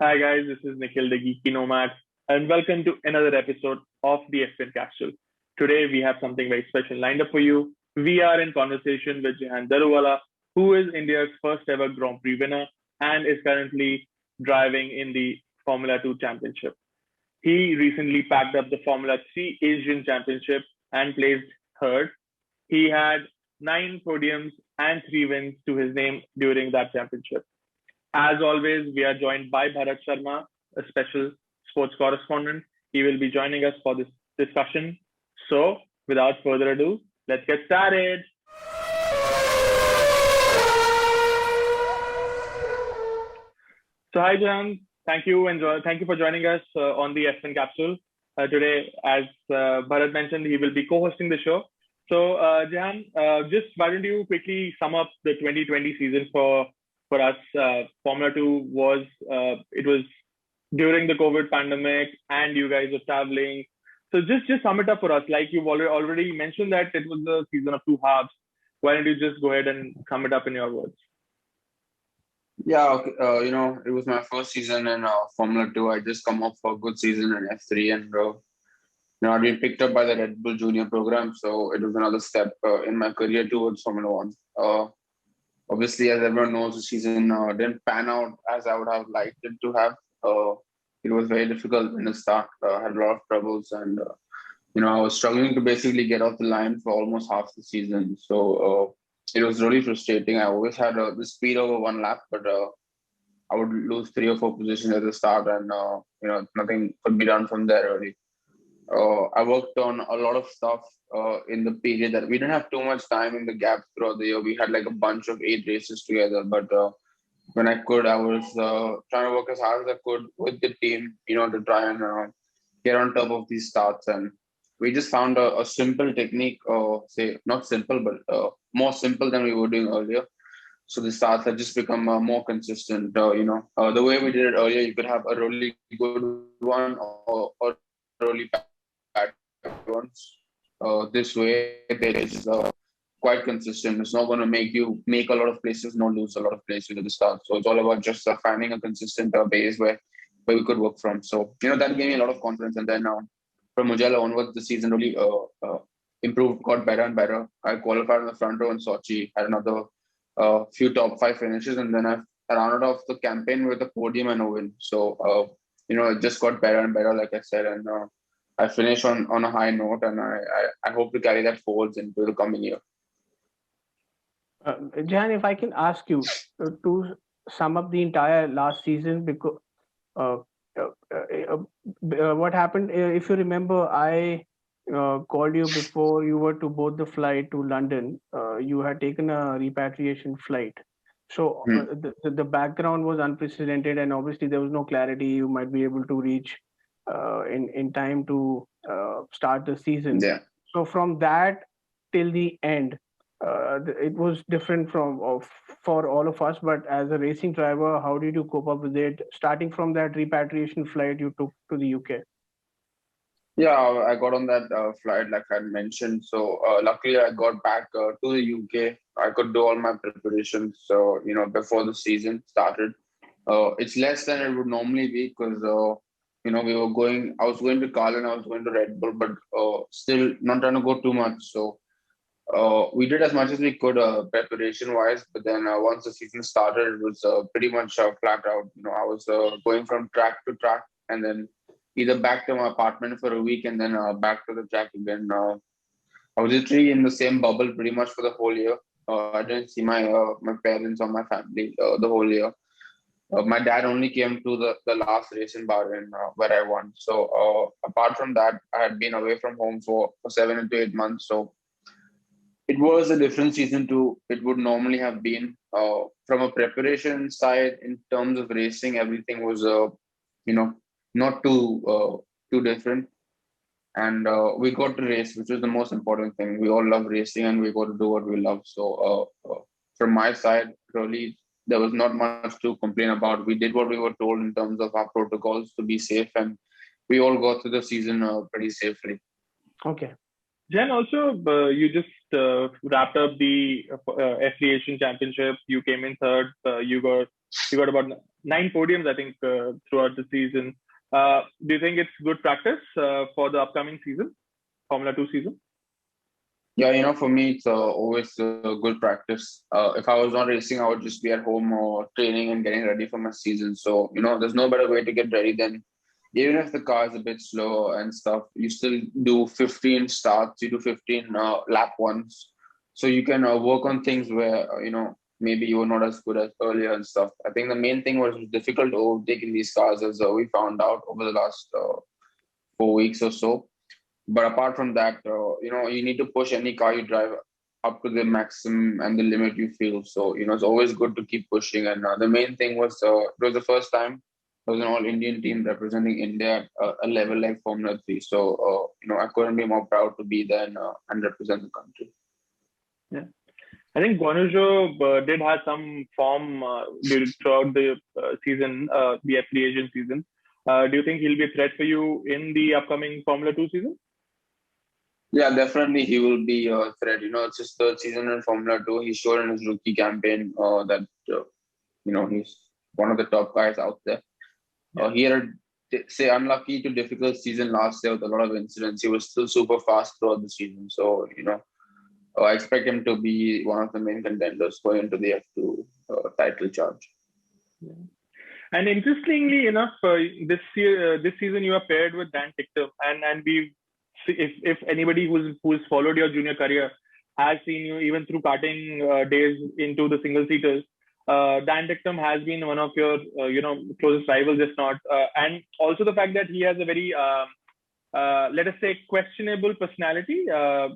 Hi guys, this is Nikhil, the Geeky Nomad, and welcome to another episode of the F1 Capsule. Today we have something very special lined up for you. We are in conversation with Jehan Daruvala, who is India's first ever Grand Prix winner and is currently driving in the Formula 2 Championship. He recently packed up the Formula 3 Asian Championship and placed third. He had 9 podiums and 3 wins to his name during that championship. As always, we are joined by Bharat Sharma, a special sports correspondent. He will be joining us for this discussion. So, without further ado, let's get started. So, hi, Jan. Thank you for joining us on the F1 Capsule. Today, as Bharat mentioned, he will be co-hosting the show. So, Jehan, just why don't you quickly sum up the 2020 season for us? Formula 2 was it was during the COVID pandemic, and you guys were traveling. So just sum it up for us. Like you've already mentioned that it was a season of two halves. Why don't you just go ahead and sum it up in your words? Yeah, okay. It was my first season in Formula 2. I just come off for a good season in F3, and I've been picked up by the RedBull Junior program, so it was another step in my career towards Formula 1. Obviously, as everyone knows, the season didn't pan out as I would have liked it to have. It was very difficult in the start. I had a lot of troubles, and I was struggling to basically get off the line for almost half the season. So it was really frustrating. I always had the speed over one lap, but I would lose 3 or 4 positions at the start, and nothing could be done from there really. I worked on a lot of stuff in the period that we didn't have too much time in the gap throughout the year. We had like a bunch of 8 races together, but when I could, I was trying to work as hard as I could with the team, to try and get on top of these starts. And we just found a simple technique, or say not simple, but more simple than we were doing earlier. So the starts have just become more consistent. The way we did it earlier, you could have a really good one or a really bad ones. This way, there is quite consistent. It's not going to make you make a lot of places, not lose a lot of places at the start. So it's all about just finding a consistent base where we could work from. So that gave me a lot of confidence. And then from Mugello onwards, the season really improved, got better and better. I qualified in the front row in Sochi, had another few top 5 finishes, and then I rounded off the campaign with a podium and a win. So it just got better and better, like I said, and I finished on a high note, and I hope to carry that forwards into the coming year. Jehan, if I can ask you to sum up the entire last season, because what happened, if you remember, I called you before you were to board the flight to London. You had taken a repatriation flight. So the background was unprecedented, and obviously there was no clarity you might be able to reach in time to start the season. Yeah. So from that till the end, it was different for all of us. But as a racing driver, how did you cope up with it? Starting from that repatriation flight you took to the UK. Yeah, I got on that flight, like I mentioned. So luckily, I got back to the UK. I could do all my preparations, before the season started. It's less than it would normally be because, I was going to Carlin, I was going to RedBull, but still not trying to go too much. So we did as much as we could preparation-wise, but then once the season started, it was pretty much flat out. I was going from track to track, and then either back to my apartment for a week and then back to the track again. I was literally in the same bubble pretty much for the whole year. I didn't see my parents or my family the whole year. My dad only came to the last race in Bahrain where I won. So apart from that, I had been away from home for 7 to 8 months. So it was a different season to it would normally have been. From a preparation side, in terms of racing, everything was not too different, and we got to race, which was the most important thing. We all love racing, and we got to do what we love. So from my side, really, there was not much to complain about. We did what we were told in terms of our protocols to be safe, and we all got through the season pretty safely. Okay. Jen, also you just wrapped up the FIA Asian Championship. You came in third. You got about 9 podiums, I think, throughout the season. Do you think it's good practice for the upcoming season, Formula 2 season? Yeah, for me, it's always good practice. If I was not racing, I would just be at home or training and getting ready for my season. So, there's no better way to get ready than, even if the car is a bit slow and stuff, you still do 15 starts, you do 15 lap ones. So you can work on things where, maybe you were not as good as earlier and stuff. I think the main thing was difficult to overtake in these cars, as we found out over the last 4 weeks or so. But apart from that, you need to push any car you drive up to the maximum and the limit you feel. So, it's always good to keep pushing. And the main thing was, it was the first time there was an all-Indian team representing India at a level like Formula 3. So, I couldn't be more proud to be there and represent the country. Yeah. I think Guan Yu Zhou did have some form throughout the season, the FIA Asian season. Do you think he'll be a threat for you in the upcoming Formula 2 season? Yeah, definitely he will be a threat. It's his third season in Formula 2. He showed in his rookie campaign that, he's one of the top guys out there. He had unlucky to difficult season last year with a lot of incidents. He was still super fast throughout the season. So, I expect him to be one of the main contenders going into the F2 title charge. Yeah. And interestingly enough, this season you are paired with Dan Ticktum, and if anybody who's followed your junior career has seen you even through karting days into the single seaters, Dan Ticktum has been one of your closest rivals, if not, and also the fact that he has a very let us say questionable personality.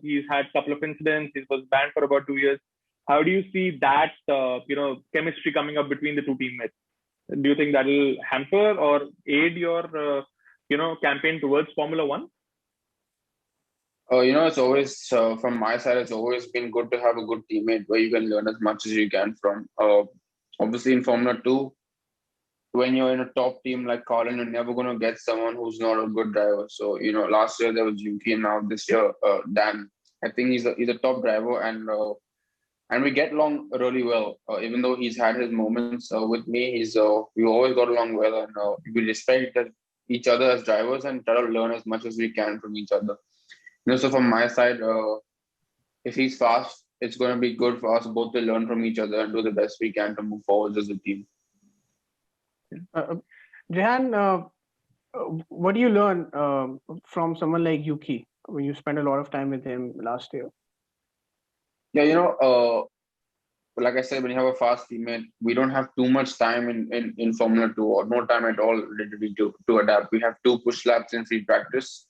He's had a couple of incidents. He was banned for about 2 years. How do you see that chemistry coming up between the two teammates? Do you think that will hamper or aid your campaign towards Formula 1? It's always, from my side, it's always been good to have a good teammate where you can learn as much as you can from. Obviously, in Formula 2, when you're in a top team like Carlin, you're never going to get someone who's not a good driver. So, last year there was Yuki, and now this year, Dan. I think he's a top driver, and we get along really well. Even though he's had his moments with me, we always got along well, and we respect each other as drivers and try to learn as much as we can from each other. So from my side, if he's fast, it's going to be good for us both to learn from each other and do the best we can to move forward as a team. Jehan, what do you learn from someone like Yuki when you spend a lot of time with him last year? Yeah, like I said, when you have a fast teammate, we don't have too much time in Formula 2 or no time at all literally to adapt. We have 2 push laps in free practice.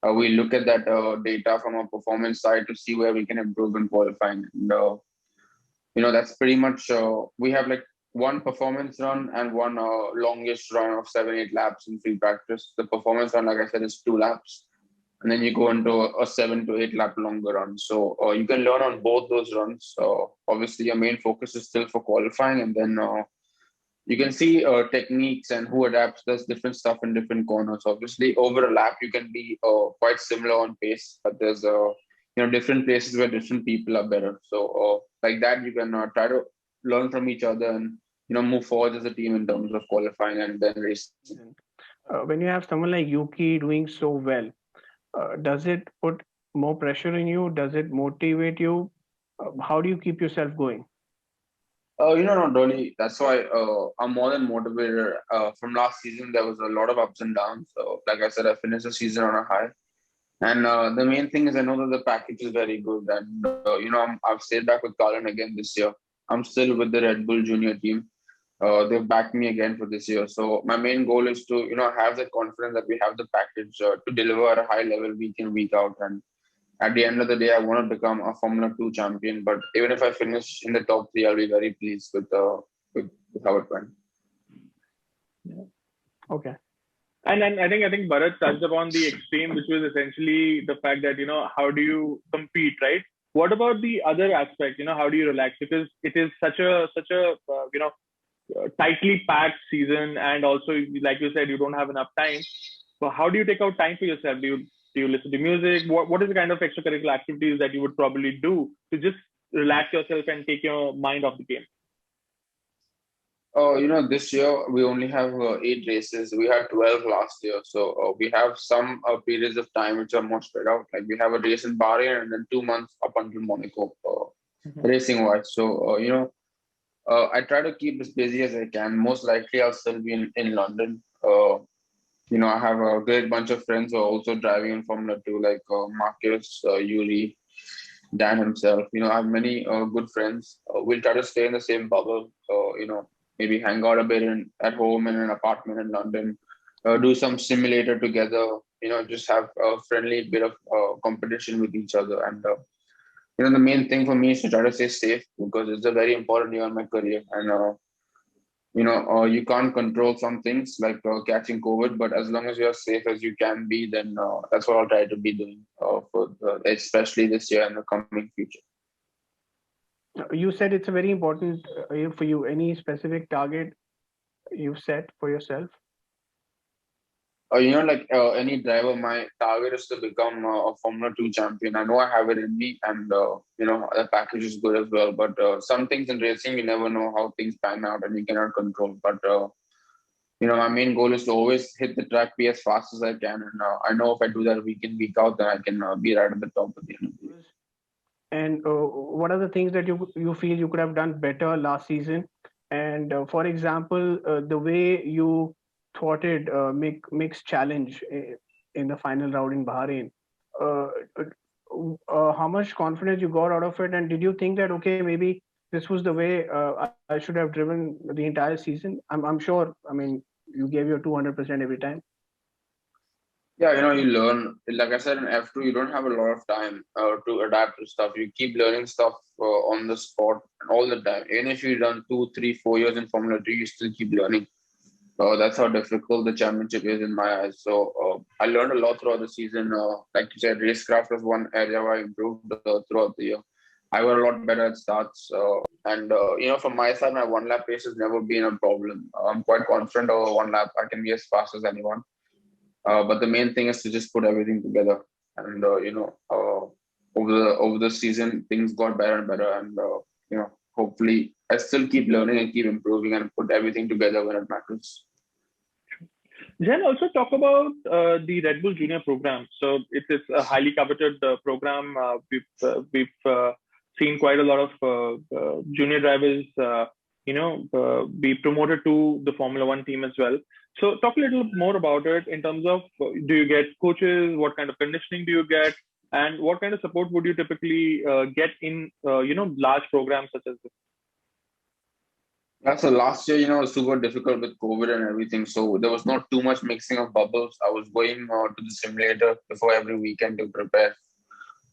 We look at that data from a performance side to see where we can improve in qualifying. And, that's pretty much, we have like one performance run and one longest run of 7-8 laps in free practice. The performance run, like I said, is 2 laps. And then you go into a 7 to 8 lap longer run. So you can learn on both those runs. Obviously, your main focus is still for qualifying. And then you can see techniques and who adapts, does different stuff in different corners. Obviously, over a lap, you can be quite similar on pace, but there's different places where different people are better. So like that, you can try to learn from each other and move forward as a team in terms of qualifying and then racing. When you have someone like Yuki doing so well, does it put more pressure on you? Does it motivate you? How do you keep yourself going? Not really. That's why I'm more than motivated. From last season, there was a lot of ups and downs. So, like I said, I finished the season on a high. And the main thing is I know that the package is very good. And, I've stayed back with Carlin again this year. I'm still with the RedBull junior team. They've backed me again for this year. So my main goal is to, have that confidence that we have the package to deliver at a high level week in, week out. And at the end of the day, I want to become a Formula 2 champion. But even if I finish in the top 3, I'll be very pleased with how it went. Yeah. Okay. And I think Bharat touched upon the extreme, which was essentially the fact that, how do you compete, right? What about the other aspect? How do you relax? Because it is such a tightly packed season, and also, like you said, you don't have enough time. So how do you take out time for yourself? Do you listen to music? What is the kind of extracurricular activities that you would probably do to just relax yourself and take your mind off the game? This year we only have 8 races. We had 12 last year, so we have some periods of time which are more spread out. Like we have a race in Bahrain and then 2 months up until Monaco, Mhm. racing wise. So I try to keep as busy as I can. Most likely, I'll still be in London. I have a great bunch of friends who are also driving in Formula 2, like Marcus, Yuri, Dan himself. I have many good friends. We'll try to stay in the same bubble. Maybe hang out a bit at home in an apartment in London. Do some simulator together. Just have a friendly bit of competition with each other. And the main thing for me is to try to stay safe because it's a very important year in my career. And you can't control some things like catching COVID, but as long as you're safe as you can be, then that's what I'll try to be doing especially this year and the coming future. You said it's a very important year for you. Any specific target you've set for yourself? Like any driver, my target is to become a Formula 2 champion. I know I have it in me, and the package is good as well. But some things in racing, you never know how things pan out, and you cannot control. But my main goal is to always hit the track, be as fast as I can, and I know if I do that week in week out, then I can be right at the top of the end of the year. And what are the things that you feel you could have done better last season? And for example, the way you thwarted Mick's challenge in the final round in Bahrain, uh, how much confidence you got out of it? And did you think that, okay, maybe this was the way I should have driven the entire season? I'm sure. I mean, you gave your 200% every time. Yeah, you learn. Like I said, in F2, you don't have a lot of time to adapt to stuff. You keep learning stuff on the spot all the time. Even if you run 2, 3, 4 years in Formula 2, you still keep learning. That's how difficult the championship is in my eyes. So I learned a lot throughout the season. Like you said, racecraft was one area where I improved throughout the year. I got a lot better at starts. And from my side, my one lap pace has never been a problem. I'm quite confident over one lap. I can be as fast as anyone. But the main thing is to just put everything together. And over the season, things got better and better. And hopefully, I still keep learning and keep improving and put everything together when it matters. Jen, also talk about the Red Bull Junior program. So it's a highly coveted program. We've seen quite a lot of junior drivers, be promoted to the Formula One team as well. So talk a little more about it in terms of do you get coaches? What kind of conditioning do you get? And what kind of support would you typically get in, large programs such as this? Yeah, so last year, was super difficult with COVID and everything. So there was not too much mixing of bubbles. I was going to the simulator before every weekend to prepare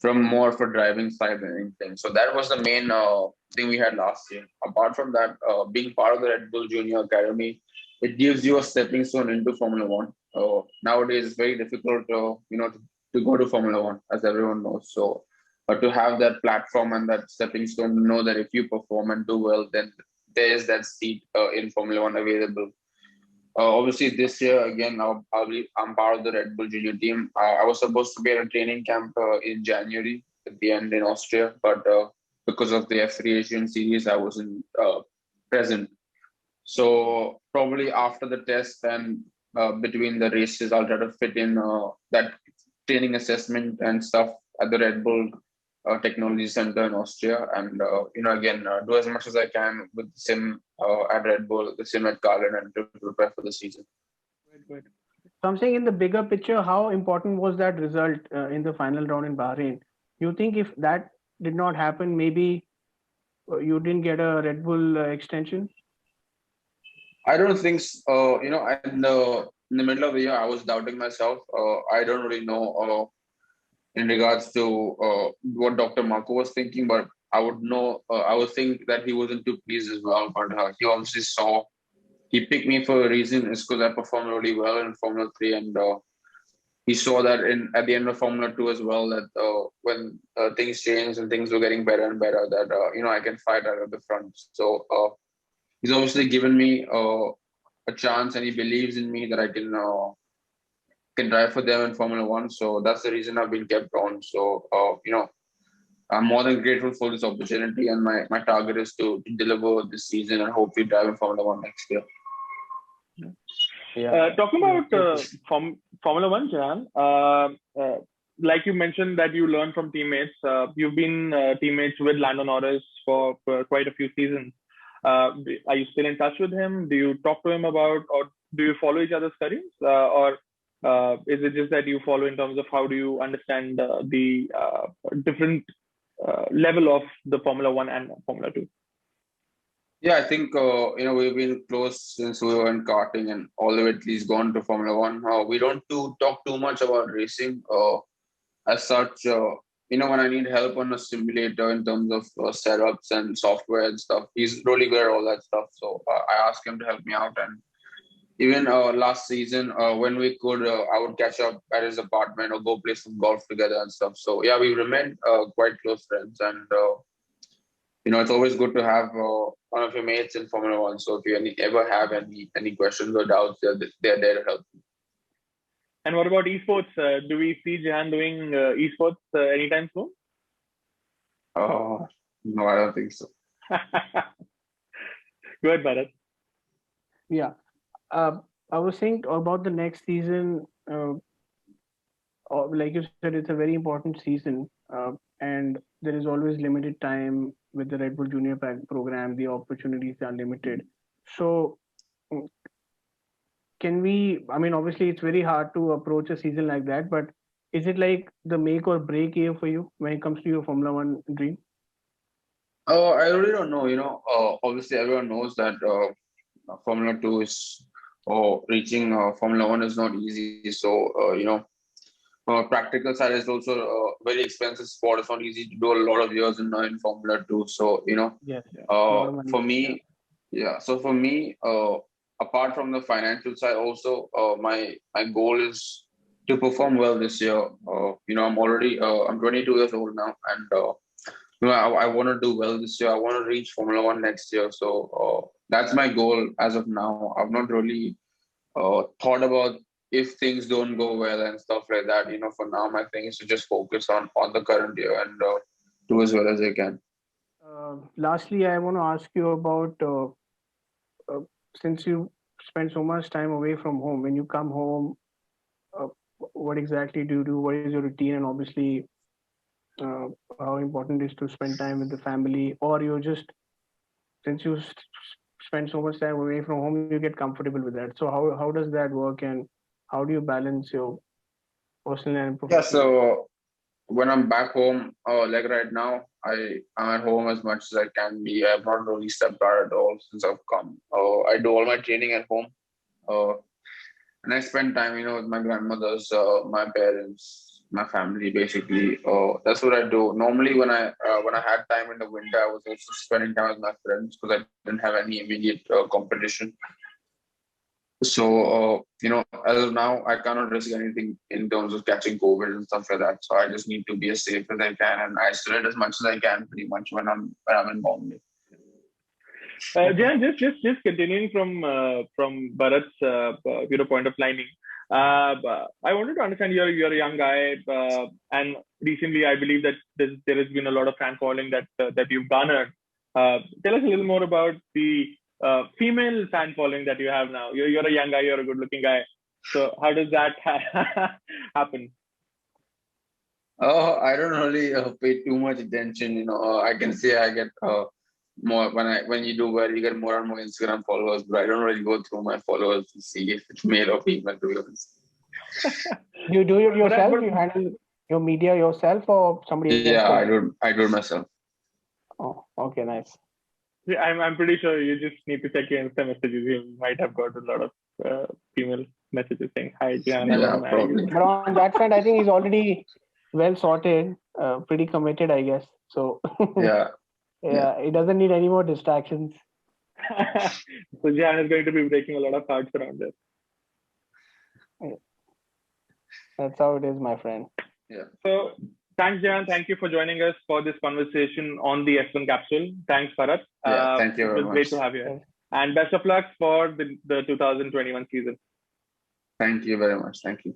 from more for driving side than anything. So that was the main thing we had last year. Apart from that, being part of the Red Bull Junior Academy, it gives you a stepping stone into Formula One. Nowadays, it's very difficult, to go to Formula One, as everyone knows. So, but to have that platform and that stepping stone, to know that if you perform and do well, then there is that seat in Formula One available. Obviously, this year again, I'm part of the Red Bull Junior team. I was supposed to be at a training camp in January at the end in Austria, but because of the F3 Asian series, I wasn't present. So probably after the test and between the races, I'll try to fit in that training assessment and stuff at the Red Bull Technology Center in Austria, and again do as much as I can with the sim at Red Bull, the sim at Carlin, and to prepare for the season. Good. So I'm saying in the bigger picture, how important was that result in the final round in Bahrain? You think if that did not happen, maybe you didn't get a Red Bull extension? I don't think, in the middle of the year, I was doubting myself. I don't really know in regards to what Dr. Marco was thinking, but I would know, I would think that he wasn't too pleased as well. But he obviously saw, he picked me for a reason. It's because I performed really well in Formula 3, and he saw that at the end of Formula 2 as well, that when things changed and things were getting better and better, that I can fight out at the front. So he's obviously given me a chance, and he believes in me that I can drive for them in Formula One. So that's the reason I've been kept on. So I'm more than grateful for this opportunity, and my target is to deliver this season and hopefully drive in Formula One next year. Talking about Formula One, Jehan, like you mentioned that you learn from teammates. You've been teammates with Lando Norris for quite a few seasons. Are you still in touch with him? Do you talk to him about, or do you follow each other's careers? Or is it just that you follow in terms of how do you understand the different level of the Formula One and Formula 2? Yeah, I think we've been close since we were in karting and all the way at least gone to Formula One. We don't talk too much about racing as such. When I need help on a simulator in terms of setups and software and stuff, he's really good at all that stuff. So I ask him to help me out. And even last season, when we could, I would catch up at his apartment or go play some golf together and stuff. So yeah, we remained quite close friends. And it's always good to have one of your mates in Formula One. So if you ever have any questions or doubts, they're there to help you. And what about esports? Do we see Jehan doing esports anytime soon? Oh, no, I don't think so. Go ahead, Bharat. Yeah. I was saying about the next season, like you said, it's a very important season. And there is always limited time with the RedBull Junior program. The opportunities are limited. So obviously it's very hard to approach a season like that, but is it like the make or break year for you when it comes to your Formula One dream? I really don't know. Obviously everyone knows that Formula 2 is, reaching Formula 1 is not easy. So, practical side is also a very expensive sport. It's not easy to do a lot of years in Formula 2. So, Yes. For me, apart from the financial side, also my goal is to perform well this year. I'm 22 years old now, and I want to do well this year. I want to reach Formula 1 next year. So that's my goal as of now. I've not really thought about if things don't go well and stuff like that. For now, my thing is to just focus on the current year and do as well as I can. Lastly, I want to ask you about since you spend so much time away from home, when you come home, what exactly do you do? What is your routine? And obviously, how important it is to spend time with the family, or since you spend so much time away from home, you get comfortable with that. So how does that work, and how do you balance your personal and professional? Yeah, so when I'm back home, like right now, I'm at home as much as I can be. I've not really stepped out at all since I've come. I do all my training at home, and I spend time, with my grandmothers, my parents, my family, basically. That's what I do. Normally, when I had time in the winter, I was also spending time with my friends because I didn't have any immediate competition. So, as of now, I cannot risk anything in terms of catching COVID and stuff like that. So I just need to be as safe as I can and isolate as much as I can, pretty much when I'm in Bombay. Jehan, just continuing from Bharat's point of lining. I wanted to understand you're a young guy, and recently I believe that there has been a lot of fan following that you've garnered. Tell us a little more about the female fan following that you have now. You're a young guy, you're a good-looking guy. So how does that happen? I don't really pay too much attention. I can say I get more when you do well, you get more and more Instagram followers, but I don't really go through my followers to see if it's male or female, to be honest. You do it yourself? You handle your media yourself, or somebody else? Yeah, I do it myself. Oh, okay, nice. Yeah, I'm pretty sure you just need to check your Insta messages. You might have got a lot of female messages saying, "Hi, Jehan, I want to marry you." But on that front, I think he's already well sorted, pretty committed, I guess. So yeah, he doesn't need any more distractions. So Jehan is going to be breaking a lot of hearts around this. Yeah. That's how it is, my friend. Yeah. So thanks, Jehan. Thank you for joining us for this conversation on the F1 Capsule. Thanks, Bharat. Thank you very much. It was great to have you here. And best of luck for the 2021 season. Thank you very much. Thank you.